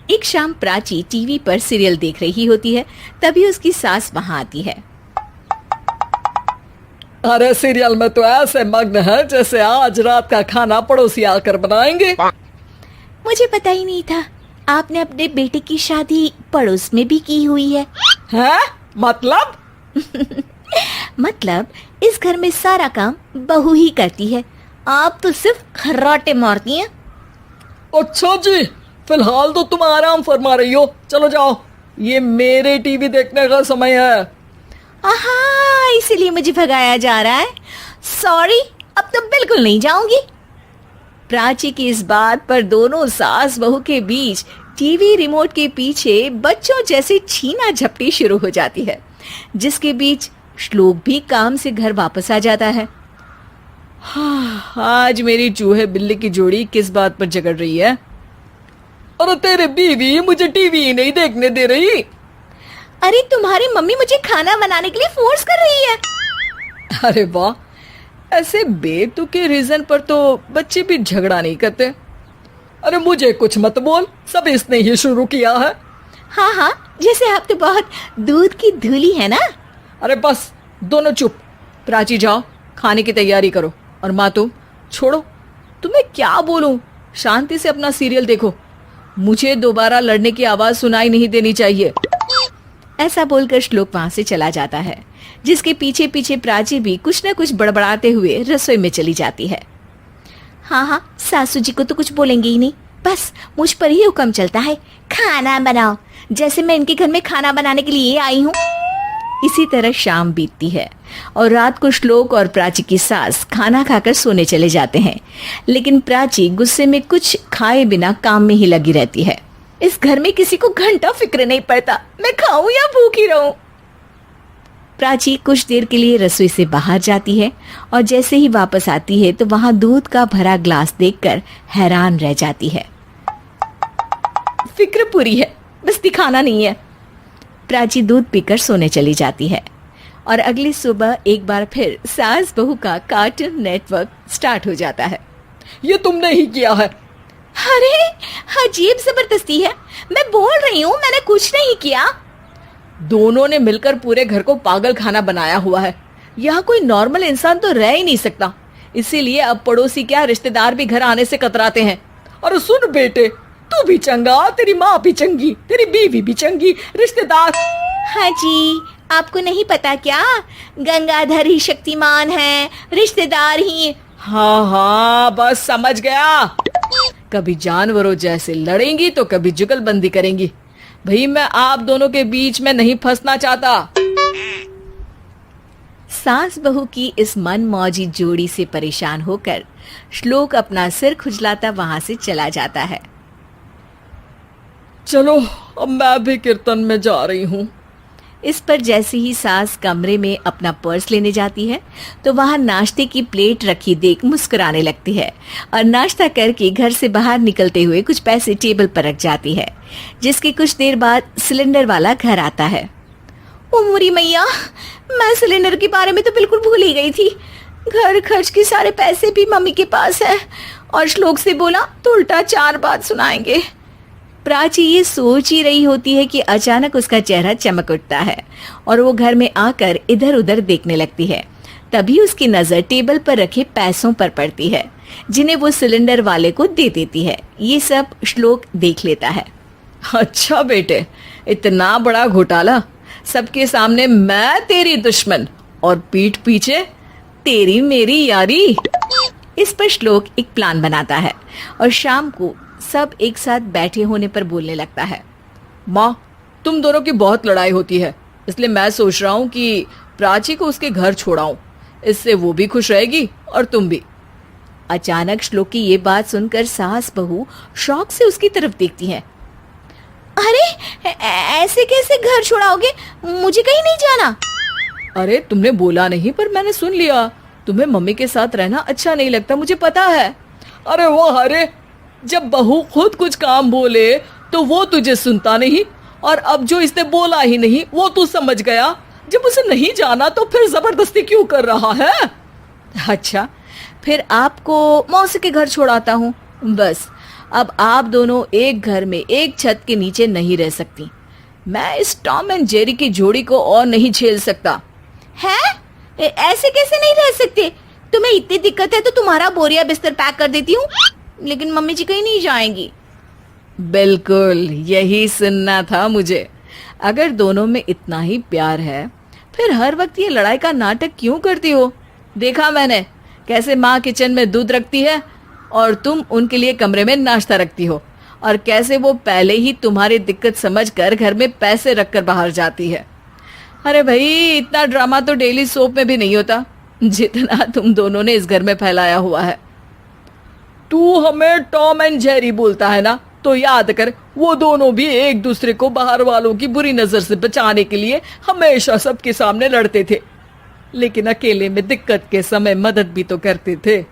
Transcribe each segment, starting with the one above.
एक शाम प्राची टीवी पर सीरियल देख रही होती है। तभी उसकी सास वहां आती है। अरे सीरियल में तो ऐसे मग्न है जैसे आज रात का खाना पड़ोसी आकर बनाएंगे। मुझे पता ही नहीं था आपने अपने बेटे की शादी पड़ोस में भी की हुई है। हैं? मतलब? मतलब इस घर में सारा काम बहू ही करती है, आप तो सिर्फ खर्राटे मारती हैं। अच्छा जी, फिलहाल तो तुम आराम फरमा रही हो, चलो जाओ, ये मेरे टीवी देखने का समय है। आहा, इसीलिए मुझे भगाया जा रहा है। सॉरी, अब तो बिल्कुल नहीं जाऊंगी। प्राची की इस बात पर दोनों सास बहू के बीच टीवी रिमोट के पीछे बच्चों जैसे छीना झपटी शुरू हो जाती है, जिसके बीच श्लोक भी काम से घर वापस आ जाता है। हाँ, आज मेरी चूहे बिल्ली की जोड़ी किस बात पर झगड़ रही है? अरे तेरे बीवी मुझे टीवी ही नहीं देखने दे रही। अरे तुम्हारी मम्मी मुझे खाना बनाने के लिए फोर्स कर रही है। अरे वाह, ऐसे बेतुके रीजन पर तो बच्चे भी झगड़ा नहीं करते। अरे मुझे कुछ मत बोल, सब इसने ही शुरू किया है। हाँ हाँ, जैसे आप तो बहुत दूध की धूली है ना। अरे बस, दोनों चुप। प्राची जाओ, खाने की तैयारी करो। और माँ तुम छोड़ो, तुम्हें क्या बोलूं, शांति से अपना सीरियल देखो, मुझे दोबारा लड़ने की आवाज सुनाई नहीं देनी चाहिए। ऐसा बोलकर श्लोक वहां से चला जाता है, जिसके पीछे पीछे प्राची भी कुछ न कुछ बड़बड़ाते हुए रसोई में चली जाती है। हाँ हाँ, सासू जी को तो कुछ बोलेंगे ही नहीं, बस मुझ पर ही हुक्म चलता है, खाना बनाओ, जैसे मैं इनके घर में खाना बनाने के लिए आई हूँ। इसी तरह शाम बीतती है और रात को श्लोक और प्राची की सास खाना खाकर सोने चले जाते हैं, लेकिन प्राची गुस्से में कुछ खाए बिना काम में ही लगी रहती है। इस घर में किसी को घंटा फिक्र नहीं पड़ता, मैं खाऊं या भूखी रहूं। प्राची कुछ देर के लिए रसोई से बाहर जाती है और जैसे ही वापस आती है तो वहां दूध का भरा ग्लास देखकर हैरान रह जाती है। फिक्र पूरी है, बस दिखाना नहीं है। प्राची दूध पीकर सोने चली जाती है और अगली सुबह एक बार फिर सास बहू का कार्टून नेटवर्क स्टार्ट हो जाता है। ये तुमने ही किया है। अरे अजीब जबरदस्ती है, मैं बोल रही हूँ मैंने कुछ नहीं किया। दोनों ने मिलकर पूरे घर को पागल खाना बनाया हुआ है। यहाँ कोई नॉर्मल इंसान तो रह ही नहीं सकता, इसीलिए अब पड़ोसी क्या रिश्तेदार भी घर आने से कतराते हैं। और सुन बेटे, तू भी चंगा, तेरी माँ भी चंगी, तेरी बीवी भी चंगी, रिश्तेदार। हाँ जी, आपको नहीं पता क्या, गंगाधर ही शक्तिमान है, रिश्तेदार ही। हाँ हाँ, बस समझ गया। कभी जानवरों जैसे लड़ेंगी तो कभी जुगलबंदी करेंगी। भाई मैं आप दोनों के बीच में नहीं फंसना चाहता। सास बहू की इस मन मौजी जोड़ी से परेशान होकर श्लोक अपना सिर खुजलाता वहां से चला जाता है। चलो अब मैं भी कीर्तन में जा रही हूँ। इस पर जैसे ही सास कमरे में अपना पर्स लेने जाती है तो वहां नाश्ते की प्लेट रखी देख मुस्कुराने लगती है और नाश्ता करके घर से बाहर निकलते हुए कुछ पैसे टेबल पर रख जाती है, जिसके कुछ देर बाद सिलेंडर वाला घर आता है। ओ मुरी मैया, मैं सिलेंडर के बारे में तो बिल्कुल भूल ही गई थी। घर खर्च के सारे पैसे भी मम्मी के पास है और श्लोक से बोला तो उल्टा 4 बात सुनाएंगे। प्राची ये सोच ही रही होती है कि अचानक उसका चेहरा चमक उठता है और वो घर में आकर इधर उधर देखने लगती है। तभी उसकी नजर टेबल पर रखे पैसों पर पड़ती है, जिन्हें वो सिलेंडर वाले को दे देती है। ये सब श्लोक देख लेता है। अच्छा बेटे, इतना बड़ा घोटाला, सबके सामने मैं तेरी दुश्मन और पीठ पीछे तेरी मेरी यारी। इस पर श्लोक एक प्लान बनाता है और शाम को सब एक साथ बैठे होने पर बोलने लगता है। माँ, तुम दोनों की बहुत लड़ाई होती है, इसलिए मैं सोच रहा हूँ कि प्राची को उसके घर छोड़ाऊं, इससे वो भी खुश रहेगी और तुम भी। अचानक श्लोक की ये बात सुनकर सास बहू शौक से उसकी तरफ देखती हैं। अरे ऐसे कैसे घर छोड़ाओगे, मुझे कहीं नहीं जाना। अरे तुमने बोला नहीं पर मैंने सुन लिया, तुम्हें मम्मी के साथ रहना अच्छा नहीं लगता, मुझे पता है। अरे वो अरे, जब बहू खुद कुछ काम बोले तो वो तुझे सुनता नहीं, और अब जो इसने बोला ही नहीं वो तू समझ गया। जब उसे नहीं जाना तो फिर जबरदस्ती क्यों कर रहा है? अच्छा, फिर आपको मौसी के घर छोड़ाता हूँ, बस अब आप दोनों एक घर में एक छत के नीचे नहीं रह सकती। मैं इस टॉम एंड जेरी की जोड़ी को और नहीं झेल सकता। है? ऐसे कैसे नहीं रह सकते? तुम्हें इतनी दिक्कत है तो तुम्हारा बोरिया बिस्तर पैक कर देती हूँ, लेकिन मम्मी जी कहीं नहीं जाएंगी। बिल्कुल यही सुनना था मुझे। अगर दोनों में इतना ही प्यार है फिर हर वक्त ये लड़ाई का नाटक क्यों करती हो? देखा मैंने कैसे माँ किचन में दूध रखती है और तुम उनके लिए कमरे में नाश्ता रखती हो, और कैसे वो पहले ही तुम्हारी दिक्कत समझकर घर में पैसे रखकर बाहर जाती है। अरे भाई, इतना ड्रामा तो डेली सोप में भी नहीं होता जितना तुम दोनों ने इस घर में फैलाया हुआ है। तू हमें टॉम एंड जेरी बोलता है ना, तो याद कर वो दोनों भी एक दूसरे को बाहर वालों की बुरी नजर से बचाने के लिए हमेशा सबके सामने लड़ते थे, लेकिन अकेले में दिक्कत के समय मदद भी तो करते थे।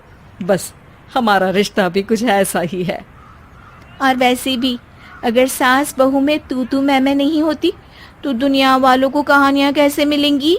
बस हमारा रिश्ता भी कुछ ऐसा ही है। और वैसे भी अगर सास बहू में तू मैं नहीं होती तो दुनिया वालों को कहानियां कैसे मिलेंगी?